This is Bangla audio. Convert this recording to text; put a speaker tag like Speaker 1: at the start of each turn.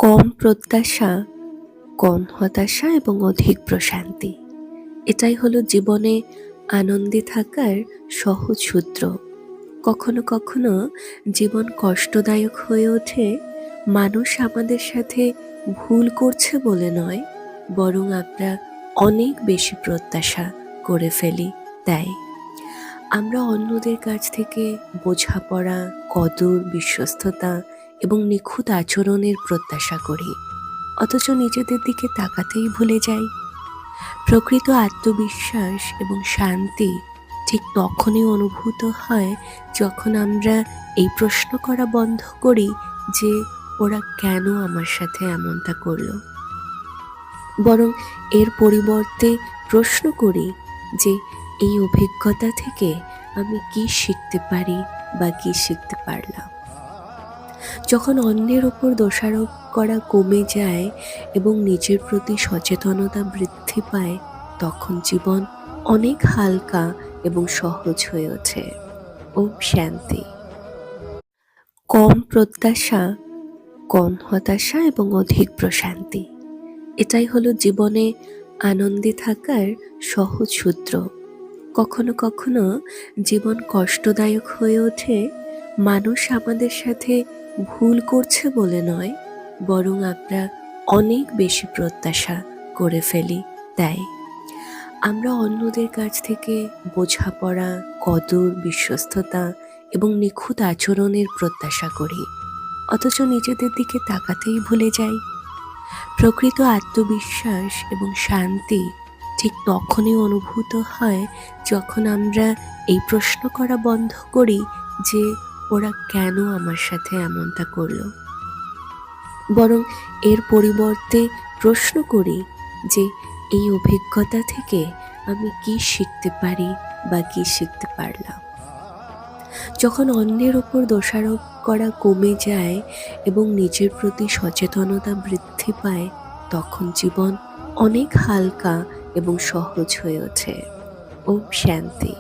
Speaker 1: কম প্রত্যাশা, কম হতাশা এবং অধিক প্রশান্তি। এটাই হলো জীবনে আনন্দে থাকার সহজ সূত্র। কখনো কখনো জীবন কষ্টদায়ক হয়ে ওঠে মানুষ আমাদের সাথে ভুল করছে বলে নয়, বরং আমরা অনেক বেশি প্রত্যাশা করে ফেলি। তাই আমরা অন্যদের কাছ থেকে বোঝাপড়া, কদর, বিশ্বস্ততা এবং নিখুঁত আচরণের প্রত্যাশা করি, অথচ নিজেদের দিকে তাকাতেই ভুলে যাই। প্রকৃত আত্মবিশ্বাস এবং শান্তি ঠিক তখনই অনুভূত হয় যখন আমরা এই প্রশ্ন করা বন্ধ করি যে ওরা কেন আমার সাথে এমনটা করলো, বরং এর পরিবর্তে প্রশ্ন করি যে এই অভিজ্ঞতা থেকে আমি কি শিখতে পারি বা কি শিখতে পারলাম। যখন অন্যের ওপর দোষারোপ করা কমে যায় এবং নিজের প্রতি সচেতনতা বৃদ্ধি পায়, তখন জীবন অনেক হালকা এবং সহজ হয়ে ওঠে। ওম শান্তি। কম প্রত্যাশা, কম হতাশা এবং অধিক প্রশান্তি। এটাই হলো জীবনে আনন্দে থাকার সহজ সূত্র। কখনো কখনো জীবন কষ্টদায়ক হয়ে ওঠে মানুষ আমাদের সাথে ভুল করছে বলে নয়, বরং আমরা অনেক বেশি প্রত্যাশা করে ফেলি। তাই আমরা অন্যদের কাছ থেকে বোঝাপড়া, কদর, বিশ্বস্ততা এবং নিখুঁত আচরণের প্রত্যাশা করি, অথচ নিজেদের দিকে তাকাতেই ভুলে যাই। প্রকৃত আত্মবিশ্বাস এবং শান্তি ঠিক তখনই অনুভূত হয় যখন আমরা এই প্রশ্ন করা বন্ধ করি যে ওরা কেন আমার সাথে এমনটা করলো, বরং এর পরিবর্তে প্রশ্ন করি যে এই অভিজ্ঞতা থেকে আমি কি শিখতে পারি বা কি শিখতে পারলাম। যখন অন্যের ওপর দোষারোপ করা কমে যায় এবং নিজের প্রতি সচেতনতা বৃদ্ধি পায়, তখন জীবন অনেক হালকা এবং সহজ হয়ে ওঠে। ওম শান্তি।